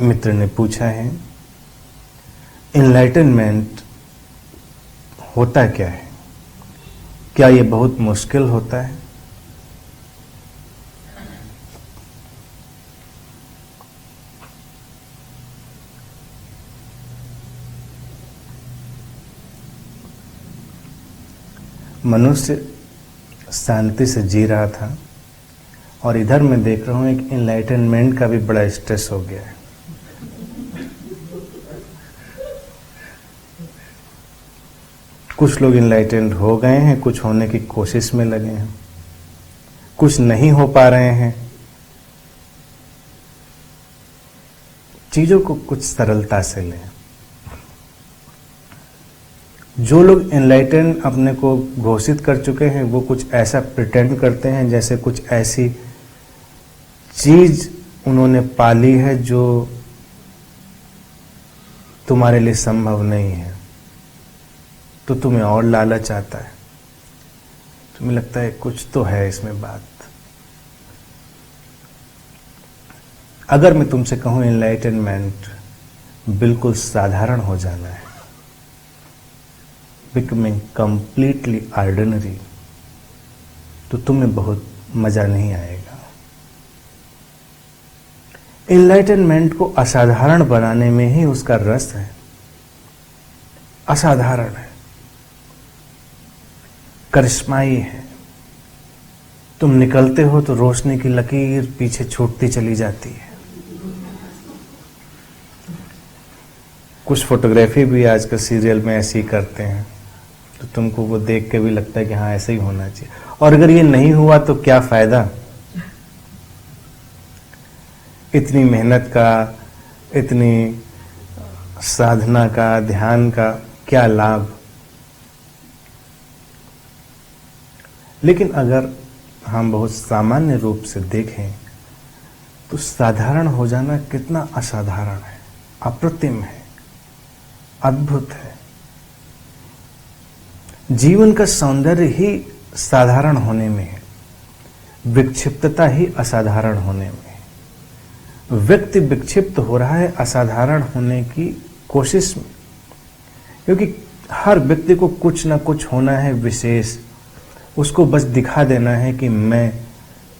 मित्र ने पूछा है, इनलाइटनमेंट होता क्या है? क्या ये बहुत मुश्किल होता है? मनुष्य शांति से जी रहा था और इधर मैं देख रहा हूं एक इनलाइटनमेंट का भी बड़ा स्ट्रेस हो गया है। कुछ लोग इनलाइटेंड हो गए हैं, कुछ होने की कोशिश में लगे हैं, कुछ नहीं हो पा रहे हैं। चीजों को कुछ सरलता से लें। जो लोग एनलाइटन अपने को घोषित कर चुके हैं वो कुछ ऐसा प्रिटेंड करते हैं जैसे कुछ ऐसी चीज उन्होंने पाली है जो तुम्हारे लिए संभव नहीं है, तो तुम्हें और लालच आता है। तुम्हें लगता है कुछ तो है इसमें बात। अगर मैं तुमसे कहूं एनलाइटनमेंट बिल्कुल साधारण हो जाना है, बिकमिंग कंप्लीटली ऑर्डिनरी, तो तुम्हें बहुत मजा नहीं आएगा। एनलाइटनमेंट को असाधारण बनाने में ही उसका रस है। असाधारण है, करिश्माई है। तुम निकलते हो तो रोशनी की लकीर पीछे छूटती चली जाती है। कुछ फोटोग्राफी भी आजकल सीरियल में ऐसे ही करते हैं, तो तुमको वो देख के भी लगता है कि हाँ ऐसा ही होना चाहिए। और अगर ये नहीं हुआ तो क्या फायदा? इतनी मेहनत का, इतनी साधना का, ध्यान का क्या लाभ? लेकिन अगर हम बहुत सामान्य रूप से देखें तो साधारण हो जाना कितना असाधारण है, अप्रतिम है, अद्भुत है। जीवन का सौंदर्य ही साधारण होने में है, विक्षिप्तता ही असाधारण होने में है। व्यक्ति विक्षिप्त हो रहा है असाधारण होने की कोशिश में, क्योंकि हर व्यक्ति को कुछ ना कुछ होना है विशेष। उसको बस दिखा देना है कि मैं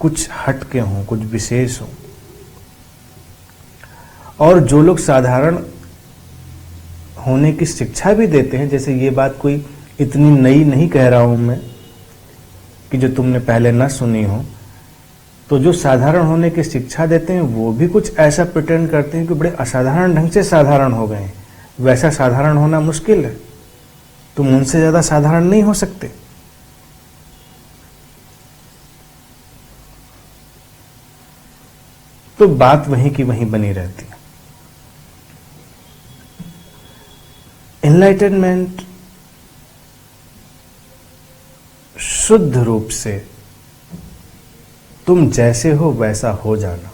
कुछ हटके हूं, कुछ विशेष हूं। और जो लोग साधारण होने की शिक्षा भी देते हैं, जैसे ये बात कोई इतनी नई नहीं कह रहा हूं मैं कि जो तुमने पहले ना सुनी हो, तो जो साधारण होने की शिक्षा देते हैं वो भी कुछ ऐसा प्रिटेंड करते हैं कि बड़े असाधारण ढंग से साधारण हो गए हैं। वैसा साधारण होना मुश्किल है, तुम उनसे ज्यादा साधारण नहीं हो सकते। तो बात वहीं की वहीं बनी रहती है। एनलाइटनमेंट शुद्ध रूप से तुम जैसे हो वैसा हो जाना।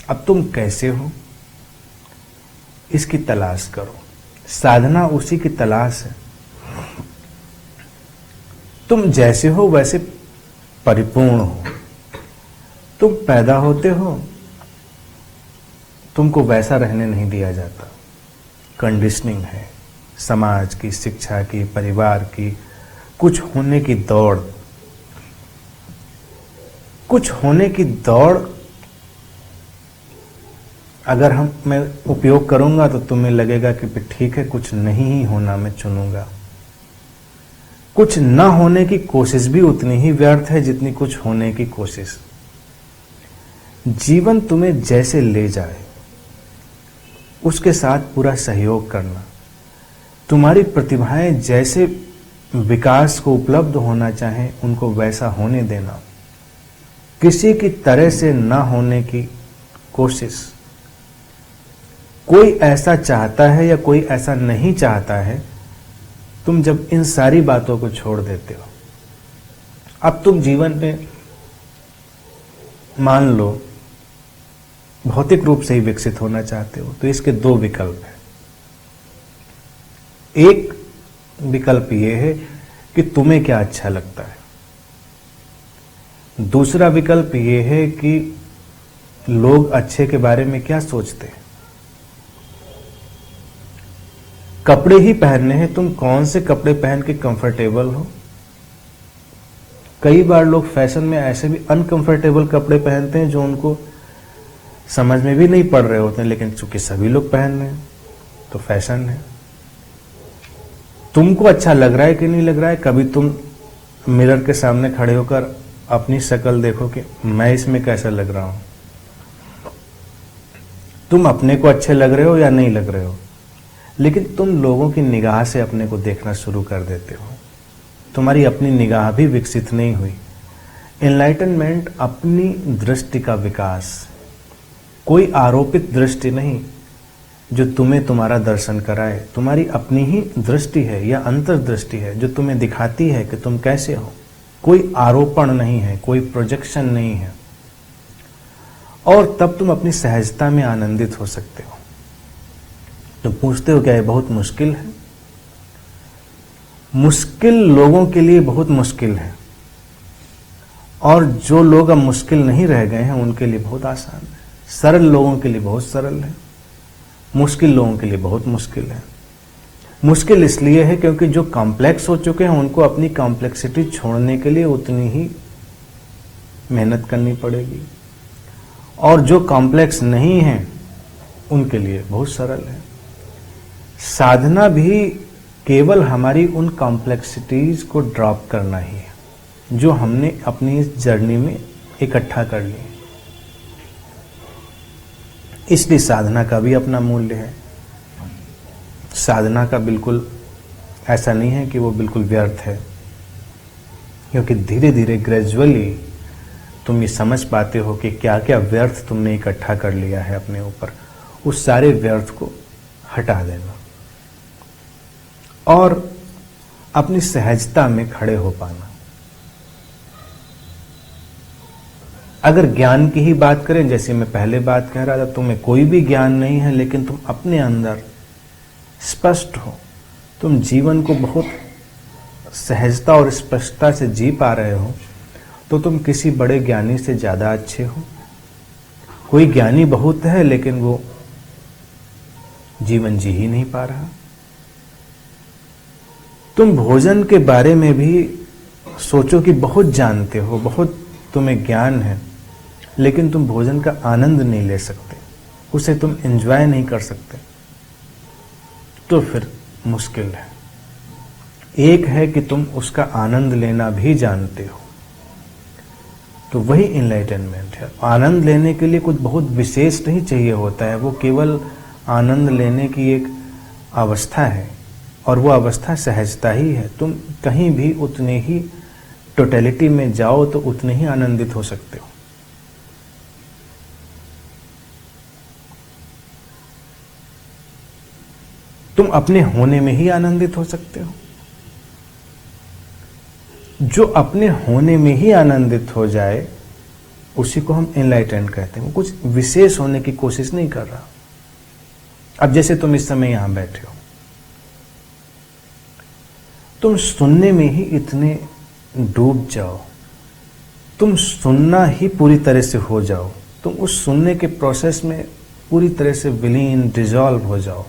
अब तुम कैसे हो इसकी तलाश करो, साधना उसी की तलाश है। तुम जैसे हो वैसे परिपूर्ण हो। तुम पैदा होते हो, तुमको वैसा रहने नहीं दिया जाता। कंडीशनिंग है, समाज की, शिक्षा की, परिवार की, कुछ होने की दौड़। कुछ होने की दौड़ अगर मैं उपयोग करूंगा तो तुम्हें लगेगा कि ठीक है, कुछ नहीं ही होना मैं चुनूंगा। कुछ ना होने की कोशिश भी उतनी ही व्यर्थ है जितनी कुछ होने की कोशिश। जीवन तुम्हें जैसे ले जाए उसके साथ पूरा सहयोग करना। तुम्हारी प्रतिभाएं जैसे विकास को उपलब्ध होना चाहें उनको वैसा होने देना। किसी की तरह से ना होने की कोशिश। कोई ऐसा चाहता है या कोई ऐसा नहीं चाहता है, तुम जब इन सारी बातों को छोड़ देते हो, अब तुम जीवन में मान लो भौतिक रूप से ही विकसित होना चाहते हो, तो इसके दो विकल्प हैं। एक विकल्प यह है कि तुम्हें क्या अच्छा लगता है। दूसरा विकल्प यह है कि लोग अच्छे के बारे में क्या सोचते हैं। कपड़े ही पहनने हैं, तुम कौन से कपड़े पहन के कंफर्टेबल हो। कई बार लोग फैशन में ऐसे भी अनकंफर्टेबल कपड़े पहनते हैं जो उनको समझ में भी नहीं पड़ रहे होते हैं, लेकिन चूंकि सभी लोग पहन रहे हैं तो फैशन है। तुमको अच्छा लग रहा है कि नहीं लग रहा है, कभी तुम मिरर के सामने खड़े होकर अपनी शक्ल देखो कि मैं इसमें कैसा लग रहा हूं। तुम अपने को अच्छे लग रहे हो या नहीं लग रहे हो, लेकिन तुम लोगों की निगाह से अपने को देखना शुरू कर देते हो। तुम्हारी अपनी निगाह भी विकसित नहीं हुई। एनलाइटनमेंट अपनी दृष्टि का विकास, कोई आरोपित दृष्टि नहीं जो तुम्हें तुम्हारा दर्शन कराए। तुम्हारी अपनी ही दृष्टि है या अंतर्दृष्टि है जो तुम्हें दिखाती है कि तुम कैसे हो। कोई आरोपण नहीं है, कोई प्रोजेक्शन नहीं है, और तब तुम अपनी सहजता में आनंदित हो सकते हो। तुम पूछते हो क्या ये बहुत मुश्किल है? मुश्किल लोगों के लिए बहुत मुश्किल है, और जो लोग अब मुश्किल नहीं रह गए हैं उनके लिए बहुत आसान है। सरल लोगों के लिए बहुत सरल है, मुश्किल लोगों के लिए बहुत मुश्किल है। मुश्किल इसलिए है क्योंकि जो कॉम्प्लेक्स हो चुके हैं उनको अपनी कॉम्प्लेक्सिटी छोड़ने के लिए उतनी ही मेहनत करनी पड़ेगी, और जो कॉम्प्लेक्स नहीं है उनके लिए बहुत सरल है। साधना भी केवल हमारी उन कॉम्प्लेक्सिटीज को ड्रॉप करना ही है जो हमने अपनी इस जर्नी में इकट्ठा कर ली। इसलिए साधना का भी अपना मूल्य है। साधना का बिल्कुल ऐसा नहीं है कि वो बिल्कुल व्यर्थ है, क्योंकि धीरे धीरे ग्रेजुअली तुम ये समझ पाते हो कि क्या क्या व्यर्थ तुमने इकट्ठा कर लिया है अपने ऊपर। उस सारे व्यर्थ को हटा देना और अपनी सहजता में खड़े हो पाना। अगर ज्ञान की ही बात करें, जैसे मैं पहले बात कह रहा था, तुम्हें कोई भी ज्ञान नहीं है लेकिन तुम अपने अंदर स्पष्ट हो, तुम जीवन को बहुत सहजता और स्पष्टता से जी पा रहे हो, तो तुम किसी बड़े ज्ञानी से ज्यादा अच्छे हो। कोई ज्ञानी बहुत है लेकिन वो जीवन जी ही नहीं पा रहा। तुम भोजन के बारे में भी सोचो कि बहुत जानते हो, बहुत तुम्हें ज्ञान है, लेकिन तुम भोजन का आनंद नहीं ले सकते, उसे तुम एंजॉय नहीं कर सकते, तो फिर मुश्किल है। एक है कि तुम उसका आनंद लेना भी जानते हो, तो वही इनलाइटनमेंट है। आनंद लेने के लिए कुछ बहुत विशेष नहीं चाहिए होता है, वो केवल आनंद लेने की एक अवस्था है, और वो अवस्था सहजता ही है। तुम कहीं भी उतने ही टोटलिटी में जाओ तो उतने ही आनंदित हो सकते हो। तुम अपने होने में ही आनंदित हो सकते हो। जो अपने होने में ही आनंदित हो जाए उसी को हम एनलाइटेंड कहते हैं। वो कुछ विशेष होने की कोशिश नहीं कर रहा। अब जैसे तुम इस समय यहां बैठे हो, तुम सुनने में ही इतने डूब जाओ, तुम सुनना ही पूरी तरह से हो जाओ, तुम उस सुनने के प्रोसेस में पूरी तरह से विलीन, डिजॉल्व हो जाओ,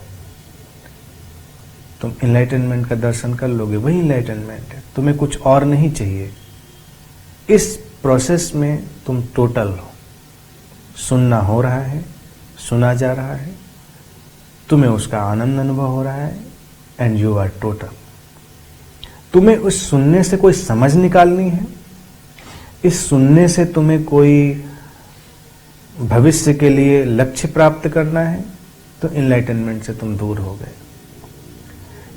तुम इनलाइटनमेंट का दर्शन कर लोगे। वही इनलाइटनमेंट है, तुम्हें कुछ और नहीं चाहिए। इस प्रोसेस में तुम टोटल हो। सुनना हो रहा है, सुना जा रहा है, तुम्हें उसका आनंद अनुभव हो रहा है, एंड यू आर टोटल। तुम्हें उस सुनने से कोई समझ निकालनी है, इस सुनने से तुम्हें कोई भविष्य के लिए लक्ष्य प्राप्त करना है, तो इनलाइटनमेंट से तुम दूर हो गए।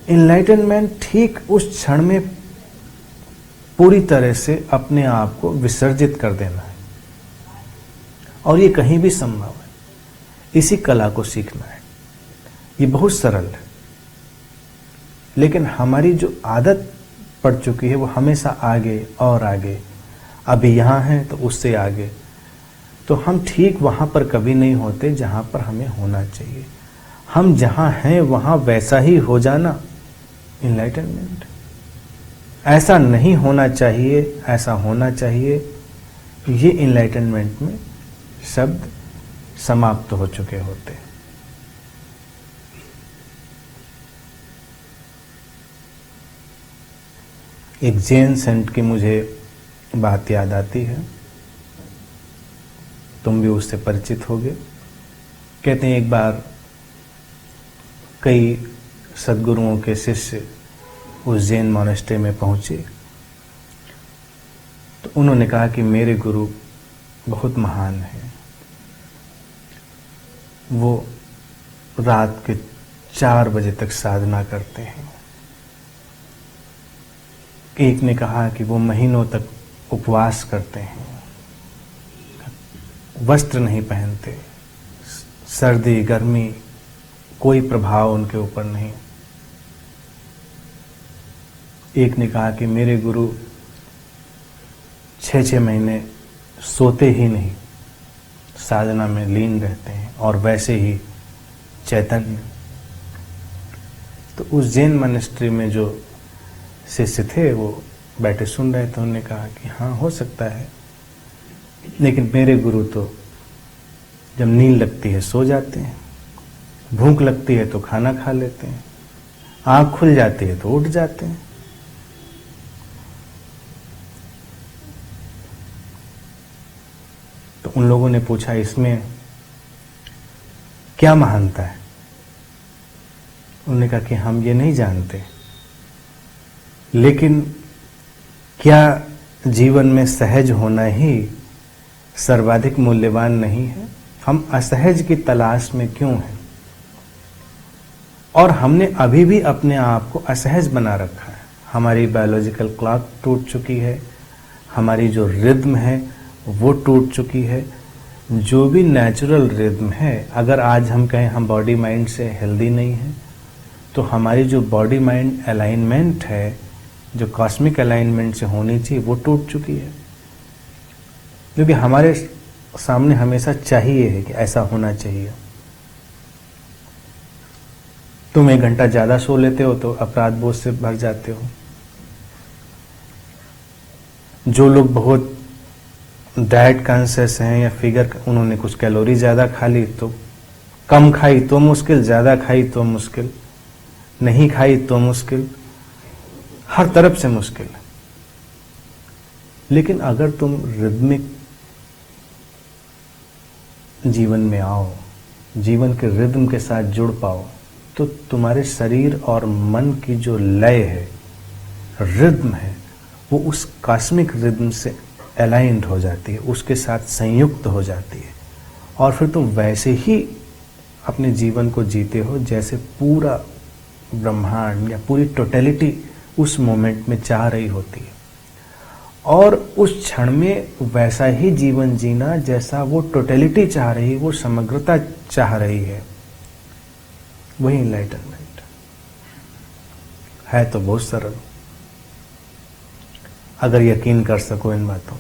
इनलाइटनमेंट ठीक उस क्षण में पूरी तरह से अपने आप को विसर्जित कर देना है, और ये कहीं भी संभव है। इसी कला को सीखना है। ये बहुत सरल है, लेकिन हमारी जो आदत पड़ चुकी है वो हमेशा आगे और आगे, अभी यहाँ हैं तो उससे आगे, तो हम ठीक वहाँ पर कभी नहीं होते जहाँ पर हमें होना चाहिए। हम जहाँ हैं वहाँ वैसा ही हो जाना इनलाइटनमेंट। ऐसा नहीं होना चाहिए, ऐसा होना चाहिए, ये इनलाइटनमेंट में शब्द समाप्त हो चुके होते हैं। एक जैन सेंट की मुझे बात याद आती है, तुम भी उससे परिचित होगे। कहते हैं एक बार कई सद्गुरुओं के शिष्य उस जैन मॉनेस्ट्री में पहुंचे, तो उन्होंने कहा कि मेरे गुरु बहुत महान हैं, वो रात के 4 बजे तक साधना करते हैं। एक ने कहा कि वो महीनों तक उपवास करते हैं, वस्त्र नहीं पहनते, सर्दी गर्मी कोई प्रभाव उनके ऊपर नहीं। एक ने कहा कि मेरे गुरु 6-6 महीने सोते ही नहीं, साधना में लीन रहते हैं और वैसे ही चैतन्य। तो उस जैन मॉनेस्ट्री में जो शिष्य थे वो बैठे सुन रहे थे। उन्होंने कहा कि हाँ, हो सकता है, लेकिन मेरे गुरु तो जब नींद लगती है सो जाते हैं, भूख लगती है तो खाना खा लेते हैं, आँख खुल जाती है तो उठ जाते हैं। तो उन लोगों ने पूछा, इसमें क्या महानता है? उन्होंने कहा कि हम ये नहीं जानते, लेकिन क्या जीवन में सहज होना ही सर्वाधिक मूल्यवान नहीं है? हम असहज की तलाश में क्यों हैं? और हमने अभी भी अपने आप को असहज बना रखा है। हमारी बायोलॉजिकल क्लॉक टूट चुकी है, हमारी जो रिद्म है वो टूट चुकी है। जो भी नेचुरल रिद्म है, अगर आज हम कहें हम बॉडी माइंड से हेल्दी नहीं है, तो हमारी जो बॉडी माइंड अलाइनमेंट है, जो कॉस्मिक अलाइनमेंट से होनी चाहिए, वो टूट चुकी है। क्योंकि हमारे सामने हमेशा चाहिए है कि ऐसा होना चाहिए। तुम 1 घंटा ज़्यादा सो लेते हो तो अपराध बोझ से भर जाते हो। जो लोग बहुत डाइट कॉन्शियस हैं या फिगर, उन्होंने कुछ कैलोरी ज़्यादा खा ली तो कम खाई तो मुश्किल, ज़्यादा खाई तो मुश्किल, नहीं खाई तो मुश्किल, हर तरफ से मुश्किल। लेकिन अगर तुम रिदमिक जीवन में आओ, जीवन के रिदम के साथ जुड़ पाओ, तो तुम्हारे शरीर और मन की जो लय है, रिदम है, वो उस कॉस्मिक रिदम से अलाइंड हो जाती है, उसके साथ संयुक्त हो जाती है। और फिर तुम वैसे ही अपने जीवन को जीते हो जैसे पूरा ब्रह्मांड या पूरी टोटलिटी उस मोमेंट में चाह रही होती है। और उस क्षण में वैसा ही जीवन जीना जैसा वो टोटलिटी चाह रही है, वो समग्रता चाह रही है, वही एनलाइटनमेंट है। तो बहुत सरल, अगर यकीन कर सको इन बातों।